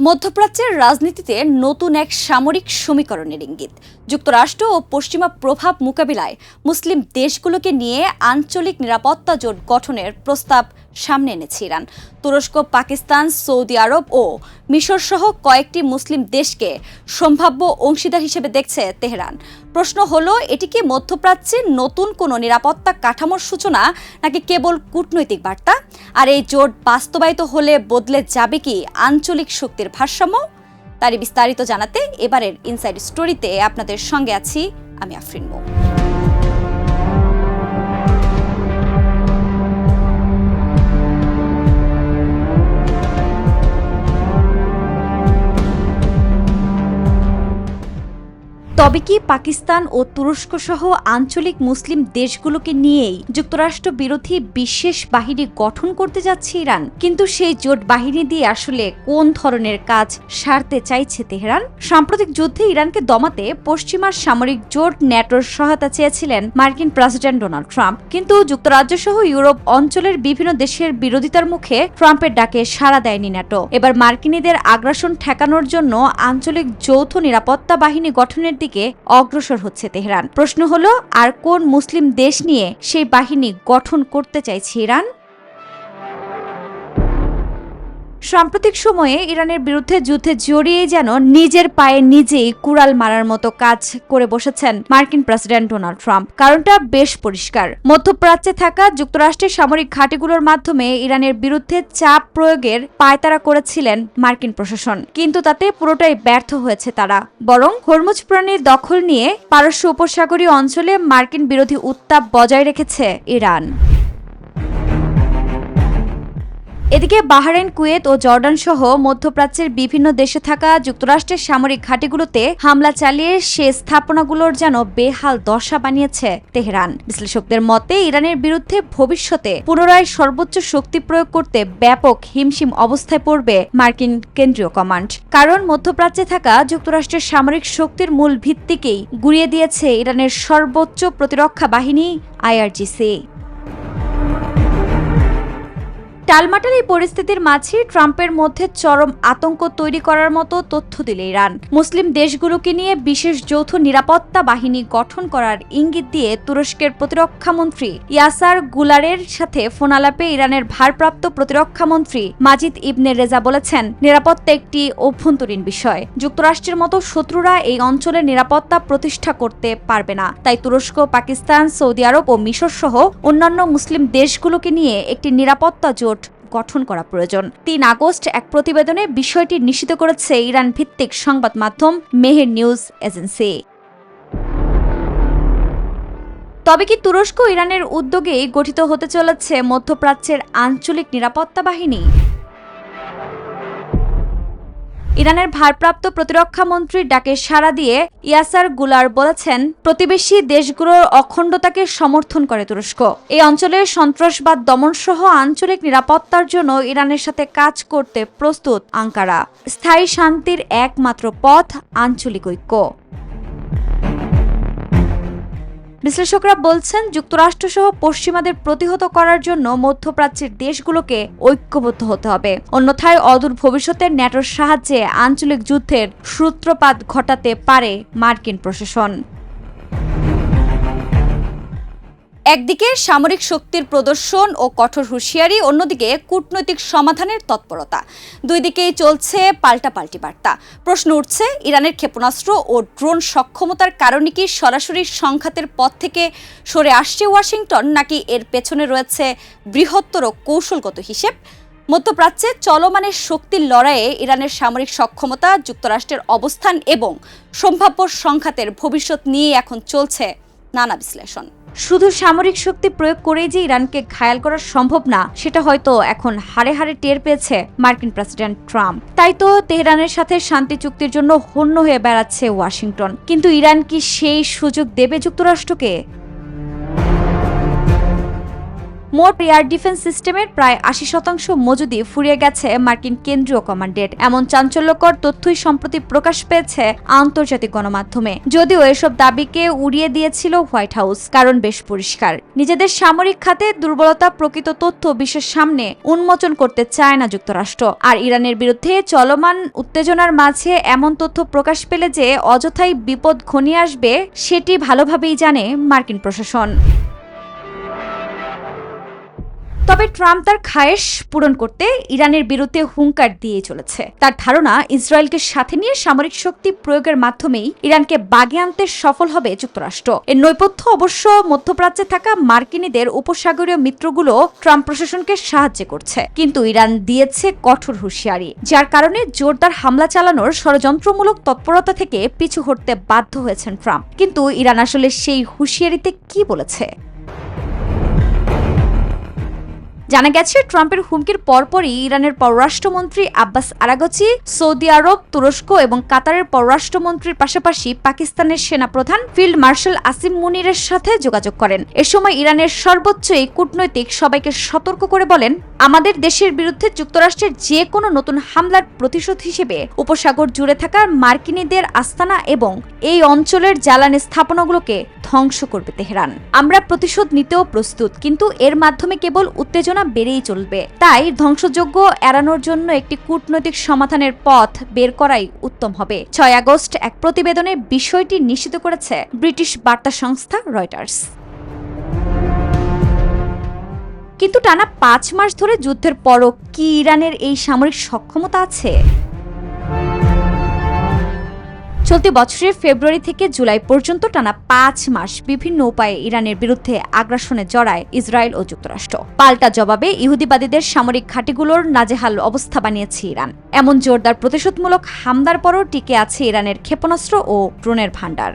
মধ্যপ্রাচ্যের রাজনীতিতে নতুন এক সামরিক সমীকরণের ইঙ্গিত। যুক্তরাষ্ট্র ও পশ্চিমা প্রভাব মোকাবিলায় মুসলিম দেশগুলোকে নিয়ে আঞ্চলিক নিরাপত্তা জোট গঠনের প্রস্তাব সামনে এনেছে ইরান। তুরস্ক, পাকিস্তান, সৌদি আরব ও মিশর সহ কয়েকটি মুসলিম দেশকে সম্ভাব্য অংশীদার হিসেবে দেখছে তেহরান। প্রশ্ন হলো, এটি কি মধ্যপ্রাচ্যে নতুন কোনো নিরাপত্তা কাঠামোর সূচনা নাকি কেবল কূটনৈতিক বার্তা? আর এই জোট বাস্তবায়িত হলে বদলে যাবে কি আঞ্চলিক শক্তির ভারসাম্য? তারই বিস্তারিত জানাতে এবারের ইনসাইড স্টোরিতে আপনাদের সঙ্গে আছি আমি আফরিন মৌ। তবে কি পাকিস্তান ও তুরস্ক সহ আঞ্চলিক মুসলিম দেশগুলোকে নিয়েই যুক্তরাষ্ট্র বিরোধী বিশেষ বাহিনী গঠন করতে যাচ্ছে ইরান? কিন্তু সেই জোট বাহিনী দিয়ে আসলে কোন ধরনের কাজ সারতে চাইছে তেহরান? সাম্প্রতিক যুদ্ধে ইরানকে দমাতে পশ্চিমার সামরিক জোট ন্যাটোর সহায়তা চেয়েছিলেন মার্কিন প্রেসিডেন্ট ডোনাল্ড ট্রাম্প, কিন্তু যুক্তরাজ্য সহ ইউরোপ অঞ্চলের বিভিন্ন দেশের বিরোধিতার মুখে ট্রাম্পের ডাকে সাড়া দেয়নি ন্যাটো। এবার মার্কিনীদের আগ্রাসন ঠেকানোর জন্য আঞ্চলিক যৌথ নিরাপত্তা বাহিনী গঠনের দিকে অগ্রসর হচ্ছে তেহরান। প্রশ্ন হলো, আর কোন মুসলিম দেশ নিয়ে সেই বাহিনী গঠন করতে চাইছে ইরান? সাম্প্রতিক সময়ে ইরানের বিরুদ্ধে যুদ্ধে জড়িয়ে যেন নিজের পায়ে নিজেই কুড়াল মারার মতো কাজ করে বসেছেন মার্কিন প্রেসিডেন্ট ডোনাল্ড ট্রাম্প। কারণটা বেশ পরিষ্কার। মধ্যপ্রাচ্যে থাকা যুক্তরাষ্ট্রের সামরিক ঘাঁটিগুলোর মাধ্যমে ইরানের বিরুদ্ধে চাপ প্রয়োগের পায়তারা করেছিলেন মার্কিন প্রশাসন, কিন্তু তাতে পুরোটাই ব্যর্থ হয়েছে তারা। বরং হরমুজ প্রণালীর দখল নিয়ে পারস্য উপসাগরীয় অঞ্চলে মার্কিন বিরোধী উত্তাপ বজায় রেখেছে ইরান। এদিকে বাহরাইন, কুয়েত ও জর্ডান সহ মধ্যপ্রাচ্যের বিভিন্ন দেশে থাকা যুক্তরাষ্ট্রের সামরিক ঘাঁটিগুলোতে হামলা চালিয়ে সে স্থাপনাগুলোর যেন বেহাল দশা বানিয়েছে তেহরান। বিশ্লেষকদের মতে ইরানের বিরুদ্ধে ভবিষ্যতে পুনরায় সর্বোচ্চ শক্তি প্রয়োগ করতে ব্যাপক হিমশিম অবস্থায় পড়বে মার্কিন কেন্দ্রীয় কমান্ড। কারণ মধ্যপ্রাচ্যে থাকা যুক্তরাষ্ট্রের সামরিক শক্তির মূল ভিত্তিকেই গুঁড়িয়ে দিয়েছে ইরানের সর্বোচ্চ প্রতিরক্ষা বাহিনী আইআরজিসি। টালমাটাল এই পরিস্থিতির মাঝে ট্রাম্পের মধ্যে চরম আতঙ্ক তৈরি করার মতো তথ্য দিল ইরান। মুসলিম দেশগুলোকে নিয়ে বিশেষ যৌথ নিরাপত্তা বাহিনী গঠন করার ইঙ্গিত দিয়ে তুরস্কের প্রতিরক্ষামন্ত্রী ইয়াসার গুলারের সাথে ফোন আলাপে ইরানের ভারপ্রাপ্ত প্রতিরক্ষামন্ত্রী মাজিদ ইবনে রেজা বলেছেন, নিরাপত্তা একটি অভ্যন্তরীণ বিষয়। যুক্তরাষ্ট্রের মতো শত্রুরা এই অঞ্চলে নিরাপত্তা প্রতিষ্ঠা করতে পারবে না। তাই তুরস্ক, পাকিস্তান, সৌদি আরব ও মিশর সহ অন্যান্য মুসলিম দেশগুলোকে নিয়ে একটি নিরাপত্তা জোট গঠন করা প্রয়োজন। ৩ আগস্ট এক প্রতিবেদনে বিষয়টি নিশ্চিত করেছে ইরান ভিত্তিক সংবাদ মাধ্যম মেহের নিউজ এজেন্সি। তবে কি তুরস্ক ইরানের উদ্যোগেই গঠিত হতে চলেছে মধ্যপ্রাচ্যের আঞ্চলিক নিরাপত্তা বাহিনী? ইরানের ভারপ্রাপ্ত প্রতিরক্ষা মন্ত্রীর ডাকে সাড়া দিয়ে ইয়াসার গুলার বলেছেন, প্রতিবেশী দেশগুলোর অখণ্ডতাকে সমর্থন করে তুরস্ক। এই অঞ্চলের সন্ত্রাসবাদ দমন সহ আঞ্চলিক নিরাপত্তার জন্য ইরানের সাথে কাজ করতে প্রস্তুত আঙ্কারা। স্থায়ী শান্তির একমাত্র পথ আঞ্চলিক ঐক্য। বিশ্লেষকরা বলছেন, যুক্তরাষ্ট্রসহ পশ্চিমাদের প্রতিহত করার জন্য মধ্যপ্রাচ্যের দেশগুলোকে ঐক্যবদ্ধ হতে হবে। অন্যথায় অদূর ভবিষ্যতে ন্যাটোর সাহায্যে আঞ্চলিক যুদ্ধের সূত্রপাত ঘটাতে পারে মার্কিন প্রশাসন। একদিকে সামরিক শক্তির প্রদর্শন ও কঠোর হুঁশিয়ারি, অন্যদিকে কূটনৈতিক সমাধানের তৎপরতা। দুই দিকেই চলছে পাল্টাপাল্টি বার্তা। প্রশ্ন উঠছে, ইরানের ক্ষেপণাস্ত্র ও ড্রোন সক্ষমতার কারণে কি সরাসরি সংঘাতের পথ থেকে সরে আসছে ওয়াশিংটন, নাকি এর পেছনে রয়েছে বৃহত্তর কৌশলগত হিসেব? মধ্যপ্রাচ্যে চলমান শক্তির লড়াইয়ে ইরানের সামরিক সক্ষমতা, যুক্তরাষ্ট্রের অবস্থান এবং সম্ভাব্য সংঘাতের ভবিষ্যৎ নিয়ে এখন চলছে নানা বিশ্লেষণ। শুধু সামরিক শক্তি প্রয়োগ করেই যে ইরানকে ঘায়াল করা সম্ভব না, সেটা হয়তো এখন হাড়ে হাড়ে টের পেয়েছে মার্কিন প্রেসিডেন্ট ট্রাম্প। তাই তো তেহরানের সাথে শান্তি চুক্তির জন্য হন্য হয়ে বেড়াচ্ছে ওয়াশিংটন। কিন্তু ইরান কি সেই সুযোগ দেবে যুক্তরাষ্ট্রকে? মোট এয়ার ডিফেন্স সিস্টেমের প্রায় ৮০% মজুদি ফুরিয়ে গেছে মার্কিন কেন্দ্রীয় কমান্ডের। এমন চাঞ্চল্যকর তথ্যই সম্প্রতি প্রকাশ পেয়েছে আন্তর্জাতিক গণমাধ্যমে। যদিও এসব দাবিকে উড়িয়ে দিয়েছিল হোয়াইট হাউস। কারণ বেশ পরিষ্কার, নিজেদের সামরিক খাতে দুর্বলতা প্রকৃত তথ্য বিশ্বের সামনে উন্মোচন করতে চায় না যুক্তরাষ্ট্র। আর ইরানের বিরুদ্ধে চলমান উত্তেজনার মাঝে এমন তথ্য প্রকাশ পেলে যে অযথাই বিপদ ঘনিয়ে আসবে সেটি ভালোভাবেই জানে মার্কিন প্রশাসন। তবে ট্রাম্প তার খায়েশ পূরণ করতে ইরানের বিরুদ্ধে হুঙ্কার দিয়ে চলেছে। তার ধারণা, ইসরায়েলকে সাথে নিয়ে সামরিক শক্তি প্রয়োগের মাধ্যমেই ইরানকে বাগে আনতে সফল হবে যুক্তরাষ্ট্র। এর নৈপথ্য অবশ্য মধ্যপ্রাচ্যে থাকা মার্কিনীদের উপসাগরীয় মিত্রগুলো ট্রাম্প প্রশাসনকে সাহায্য করছে। কিন্তু ইরান দিয়েছে কঠোর হুঁশিয়ারি, যার কারণে জোরদার হামলা চালানোর ষড়যন্ত্রমূলক তৎপরতা থেকে পিছু হটতে বাধ্য হয়েছেন ট্রাম্প। কিন্তু ইরান আসলে সেই হুঁশিয়ারিতে কি বলেছে? জানা গেছে, ট্রাম্পের হুমকির পরপরই ইরানের পররাষ্ট্রমন্ত্রী আব্বাস আরাগচি সৌদি আরব, তুরস্ক এবং কাতারের পররাষ্ট্রমন্ত্রীর পাশাপাশি পাকিস্তানের সেনাপ্রধান ফিল্ড মার্শাল আসিম মুনিরের সাথে যোগাযোগ করেন। এ সময় ইরানের সর্বোচ্চ এই কূটনৈতিক সবাইকে সতর্ক করে বলেন, আমাদের দেশের বিরুদ্ধে যুক্তরাষ্ট্রের যে কোনো নতুন হামলার প্রতিশোধ হিসেবে উপসাগর জুড়ে থাকা মার্কিনীদের আস্তানা এবং এই অঞ্চলের জ্বালানি স্থাপনাগুলোকে ধ্বংস করবে তেহরান। আমরা প্রতিশোধ নিতেও প্রস্তুত, কিন্তু এর মাধ্যমে কেবল উত্তেজনা বেড়েই চলবে। তাই ধ্বংসযজ্ঞ এড়ানোর জন্য একটি কূটনৈতিক সমাধানের পথ বের করাই উত্তম হবে। ৬ আগস্ট এক প্রতিবেদনে বিষয়টি নিশ্চিত করেছে ব্রিটিশ বার্তা সংস্থা রয়টার্স। কিন্তু টানা ৫ মাস ধরে যুদ্ধের পরও কি ইরানের এই সামরিক সক্ষমতা আছে? চলতি বছরের ফেব্রুয়ারি থেকে জুলাই পর্যন্ত টানা ৫ মাস বিভিন্ন উপায়ে ইরানের বিরুদ্ধে আগ্রাসনে জড়ায় ইসরায়েল ও যুক্তরাষ্ট্র। পাল্টা জবাবে ইহুদিবাদীদের সামরিক ঘাঁটিগুলোর নাজেহাল অবস্থা বানিয়েছে ইরান। এমন জোরদার প্রতিশোধমূলক হামলার পরও টিকে আছে ইরানের ক্ষেপণাস্ত্র ও ড্রোনের ভান্ডার।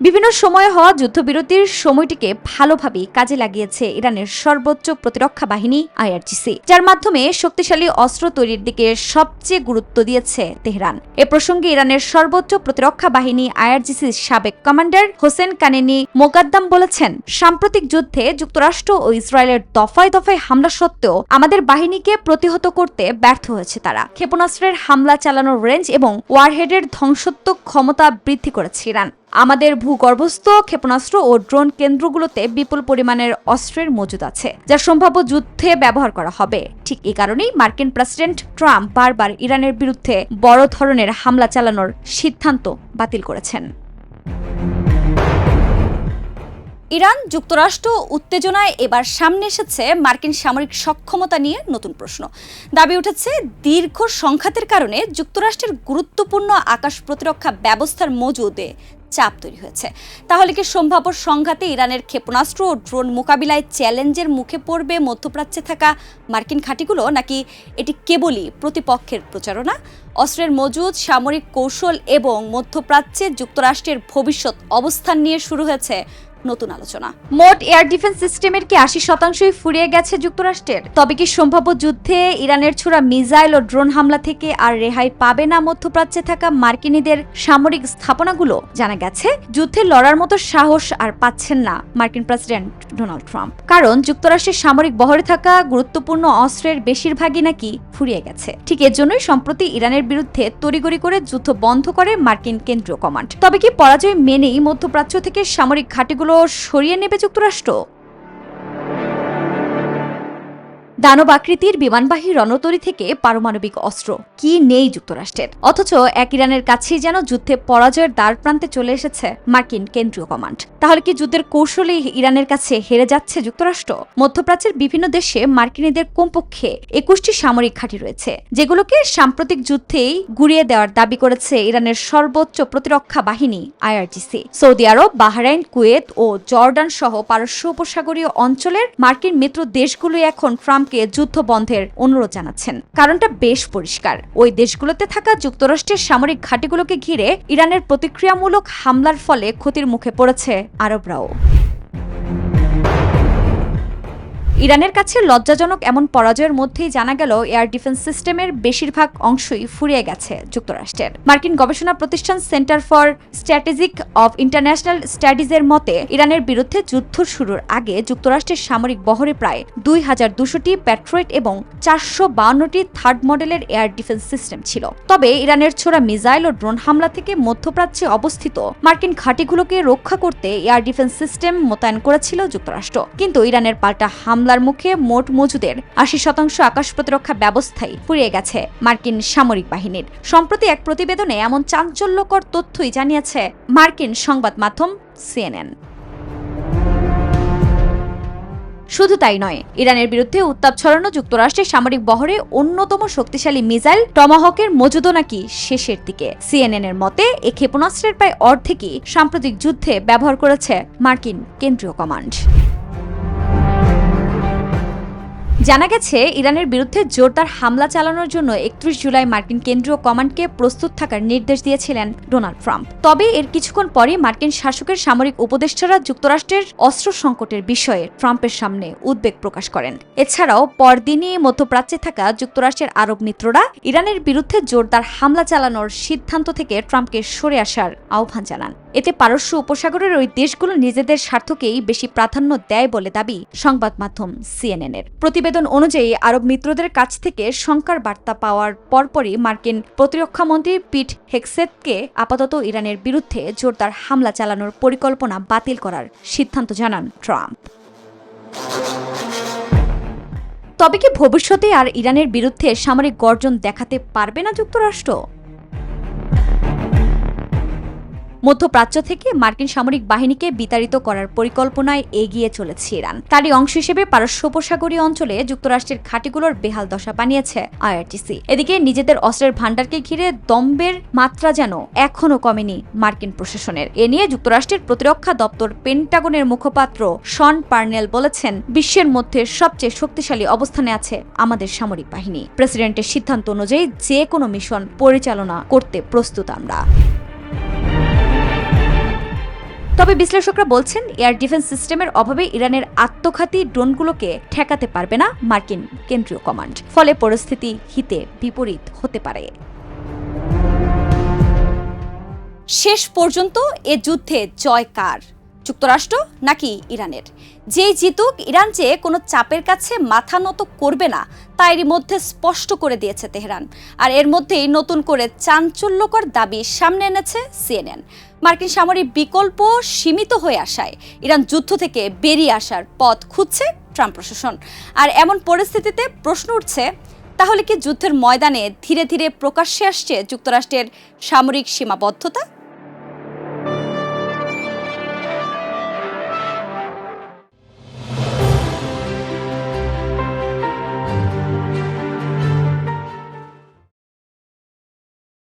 বিভিন্ন সময়ে হওয়া যুদ্ধবিরতির সময়টিকে ভালোভাবেই কাজে লাগিয়েছে ইরানের সর্বোচ্চ প্রতিরক্ষা বাহিনী আইআরজিসি, যার মাধ্যমে শক্তিশালী অস্ত্র তৈরির দিকে সবচেয়ে গুরুত্ব দিয়েছে তেহরান। এ প্রসঙ্গে ইরানের সর্বোচ্চ প্রতিরক্ষা বাহিনী আইআরজিসির সাবেক কমান্ডার হোসেন কানেনি মোকাদ্দাম বলেছেন, সাম্প্রতিক যুদ্ধে যুক্তরাষ্ট্র ও ইসরায়েলের দফায় দফায় হামলা সত্ত্বেও আমাদের বাহিনীকে প্রতিহত করতে ব্যর্থ হয়েছে তারা। ক্ষেপণাস্ত্রের হামলা চালানোর রেঞ্জ এবং ওয়ারহেডের ধ্বংসাত্মক ক্ষমতা বৃদ্ধি করেছে ইরান। আমাদের ভূগর্ভস্থ ক্ষেপণাস্ত্র ও ড্রোন কেন্দ্রগুলোতে বিপুল পরিমাণের অস্ত্রের মজুদ আছে, যা সম্ভাব্য যুদ্ধে ব্যবহার করা হবে। ঠিক এই কারণেই মার্কিন প্রেসিডেন্ট ট্রাম্প বারবার ইরানের বিরুদ্ধে বড় ধরনের হামলা চালানোর সিদ্ধান্ত বাতিল করেছেন। ইরান যুক্তরাষ্ট্র উত্তেজনায় এবার সামনে এসেছে মার্কিন সামরিক সক্ষমতা নিয়ে নতুন প্রশ্ন। দাবি উঠেছে, দীর্ঘ সংঘাতের কারণে যুক্তরাষ্ট্রের গুরুত্বপূর্ণ আকাশ প্রতিরক্ষা ব্যবস্থার মজুদে চাপ তৈরি হয়েছে। তাহলে কি সম্ভাব্য সংঘাতে ইরানের ক্ষেপণাস্ত্র ও ড্রোন মোকাবিলায় চ্যালেঞ্জের মুখে পড়বে মধ্যপ্রাচ্যে থাকা মার্কিন ঘাঁটিগুলো, নাকি এটি কেবলই প্রতিপক্ষের প্রচারণা? অস্ত্রের মজুদ, সামরিক কৌশল এবং মধ্যপ্রাচ্যে যুক্তরাষ্ট্রের ভবিষ্যৎ অবস্থান নিয়ে শুরু হয়েছে নতুন আলোচনা। মোট এয়ার ডিফেন্স সিস্টেমের কি ৮০% ফুরিয়ে গেছে যুক্তরাষ্ট্রের? তবে কি সম্ভাব্য যুদ্ধে ইরানের ছোড়া মিসাইল ও ড্রোন হামলা থেকে আর রেহাই পাবে না মধ্যপ্রাচ্যে থাকা মার্কিনীদের সামরিক স্থাপনাগুলো? জানা গেছে, যুদ্ধে লড়ার মতো সাহস আর পাচ্ছেন না মার্কিন প্রেসিডেন্ট ডোনাল্ড ট্রাম্প। কারণ যুক্তরাষ্ট্রের সামরিক বহরে থাকা গুরুত্বপূর্ণ অস্ত্রের বেশিরভাগই নাকি ফুরিয়ে গেছে। ঠিক এর জন্যই সম্প্রতি ইরানের বিরুদ্ধে তড়িঘড়ি করে যুদ্ধ বন্ধ করে মার্কিন কেন্দ্রীয় কমান্ড। তবে কি পরাজয় মেনেই মধ্যপ্রাচ্য থেকে সামরিক ঘাঁটিগুলো সরিয়ে নেবে যুক্তরাষ্ট্র? দানব আকৃতির বিমানবাহী রণতরী থেকে পারমাণবিক অস্ত্র কি নেই যুক্তরাষ্ট্রের? অথচ এক ইরানের কাছেই যেন যুদ্ধে পরাজয়ের দ্বার প্রান্তে চলে এসেছে মার্কিন কেন্দ্রীয় কমান্ড। তাহলে কি যুদ্ধের কৌশলে ইরানের কাছে হেরে যাচ্ছে যুক্তরাষ্ট্র? মধ্যপ্রাচ্যের বিভিন্ন দেশে মার্কিনীদের কমপক্ষে ২১টি সামরিক ঘাঁটি রয়েছে, যেগুলোকে সাম্প্রতিক যুদ্ধেই গুড়িয়ে দেওয়ার দাবি করেছে ইরানের সর্বোচ্চ প্রতিরক্ষা বাহিনী আইআরজিসি। সৌদি আরব, বাহরাইন, কুয়েত ও জর্ডান সহ পারস্য উপসাগরীয় অঞ্চলের মার্কিন মিত্র দেশগুলোই এখন ট্রাম্প যুদ্ধ বন্ধের অনুরোধ জানাচ্ছেন। কারণটা বেশ পরিষ্কার, ওই দেশগুলোতে থাকা যুক্তরাষ্ট্রের সামরিক ঘাঁটিগুলোকে ঘিরে ইরানের প্রতিক্রিয়ামূলক হামলার ফলে ক্ষতির মুখে পড়েছে আরবরাও। ইরানের কাছে লজ্জাজনক এমন পরাজয়ের মধ্যেই জানা গেল এয়ার ডিফেন্স সিস্টেমের বেশিরভাগ অংশই ফুরিয়ে গেছে যুক্তরাষ্ট্রের। মার্কিন গবেষণা প্রতিষ্ঠান centre for strategic of international স্টাডিজের মতে ইরানের বিরুদ্ধে যুদ্ধ শুরুর আগে যুক্তরাষ্ট্রের সামরিক বহরে প্রায় 2200টি প্যাট্রিয়ট এবং 452টি থার্ড মডেলের এয়ার ডিফেন্স সিস্টেম ছিল। তবে ইরানের ছোড়া মিসাইল ও ড্রোন হামলা থেকে মধ্যপ্রাচ্যে অবস্থিত মার্কিন ঘাঁটিগুলোকে রক্ষা করতে এয়ার ডিফেন্স সিস্টেম মোতায়েন করেছিল যুক্তরাষ্ট্র। কিন্তু ইরানের পাল্টা হামলার মুখে মোট মজুদের 80% আকাশ প্রতিরক্ষা ব্যবস্থাই ফুরিয়ে গেছে মার্কিন সামরিক বাহিনীর। সম্প্রতি এক প্রতিবেদনে এমন চাঞ্চল্যকর তথ্যই জানিয়েছে মার্কিন সংবাদ মাধ্যম সিএনএন। শুধু তাই নয়, ইরানের বিরুদ্ধে উত্তাপ ছড়ানো যুক্তরাষ্ট্রের সামরিক বহরে অন্যতম শক্তিশালী মিসাইল টমাহকের মজুদও নাকি শেষের দিকে। সিএনএন এর মতে এই ক্ষেপণাস্ত্রের প্রায় অর্ধেকই সাম্প্রতিক যুদ্ধে ব্যবহার করেছে মার্কিন কেন্দ্রীয় কমান্ড। জানা গেছে ইরানের বিরুদ্ধে জোরদার হামলা চালানোর জন্য 31 জুলাই মার্কিন কেন্দ্রীয় কমান্ডকে প্রস্তুত থাকার নির্দেশ দিয়েছিলেন ডোনাল্ড ট্রাম্প। তবে এর কিছুক্ষণ পরে মার্কিন শাসকের সামরিক উপদেষ্টারা যুক্তরাষ্ট্রের অস্ত্র সংকটের বিষয়ে ট্রাম্পের সামনে উদ্বেগ প্রকাশ করেন। এছাড়াও পরদিনই মধ্যপ্রাচ্যে থাকা যুক্তরাষ্ট্রের আরব মিত্ররা ইরানের বিরুদ্ধে জোরদার হামলা চালানোর সিদ্ধান্ত থেকে ট্রাম্পকে সরে আসার আহ্বান জানান। এতে পারস্য উপসাগরের ওই দেশগুলো নিজেদের স্বার্থকেই বেশি প্রাধান্য দেয় বলে দাবি সংবাদ মাধ্যম সিএনএন-এর। প্রতিবেদন অনুযায়ী আরব মিত্রদের কাছ থেকে শঙ্কার বার্তা পাওয়ার পরপরই মার্কিন প্রতিরক্ষামন্ত্রী পিট হেগসেথকে আপাতত ইরানের বিরুদ্ধে জোরদার হামলা চালানোর পরিকল্পনা বাতিল করার সিদ্ধান্ত জানান ট্রাম্প। তবে কি ভবিষ্যতে আর ইরানের বিরুদ্ধে সামরিক গর্জন দেখাতে পারবে না যুক্তরাষ্ট্র? মধ্যপ্রাচ্য থেকে মার্কিন সামরিক বাহিনীকে বিতাড়িত করার পরিকল্পনায় এগিয়ে চলেছে ইরান। তারই অংশ হিসেবে পারস্য উপসাগরীয় অঞ্চলে যুক্তরাষ্ট্রের ঘাঁটিগুলোর বেহাল দশা বানিয়েছে আইআরজিসি। এদিকে নিজেদের অস্ত্রের ভান্ডারকে ঘিরে দম্ভের মাত্রা যেন এখনো কমেনি মার্কিন প্রশাসনের। এ নিয়ে যুক্তরাষ্ট্রের প্রতিরক্ষা দপ্তর পেন্টাগনের মুখপাত্র শন পার্নেল বলেছেন, বিশ্বের মধ্যে সবচেয়ে শক্তিশালী অবস্থানে আছে আমাদের সামরিক বাহিনী। প্রেসিডেন্টের সিদ্ধান্ত অনুযায়ী যে কোনো মিশন পরিচালনা করতে প্রস্তুত আমরা। তবে বিশ্লেষকরা বলছেন, এয়ার ডিফেন্স সিস্টেমের অভাবে ইরানের আত্মঘাতী ড্রোনগুলোকে ঠেকাতে পারবে না মার্কিন কেন্দ্রীয় কমান্ড। ফলে পরিস্থিতি হিতে বিপরীত হতে পারে। শেষ পর্যন্ত এ যুদ্ধে জয় কার, যুক্তরাষ্ট্র নাকি ইরানের? যেই জিতুক, ইরান যে কোনো চাপের কাছে মাথা নত করবে না তা এরই মধ্যে স্পষ্ট করে দিয়েছে তেহরান। আর এর মধ্যেই নতুন করে চাঞ্চল্যকর দাবি সামনে এনেছে সিএনএন। মার্কিন সামরিক বিকল্প সীমিত হয়ে আসায় ইরান যুদ্ধ থেকে বেরিয়ে আসার পথ খুঁজছে ট্রাম্প প্রশাসন। আর এমন পরিস্থিতিতে প্রশ্ন উঠছে, তাহলে কি যুদ্ধের ময়দানে ধীরে ধীরে প্রকাশ্যে আসছে যুক্তরাষ্ট্রের সামরিক সীমাবদ্ধতা?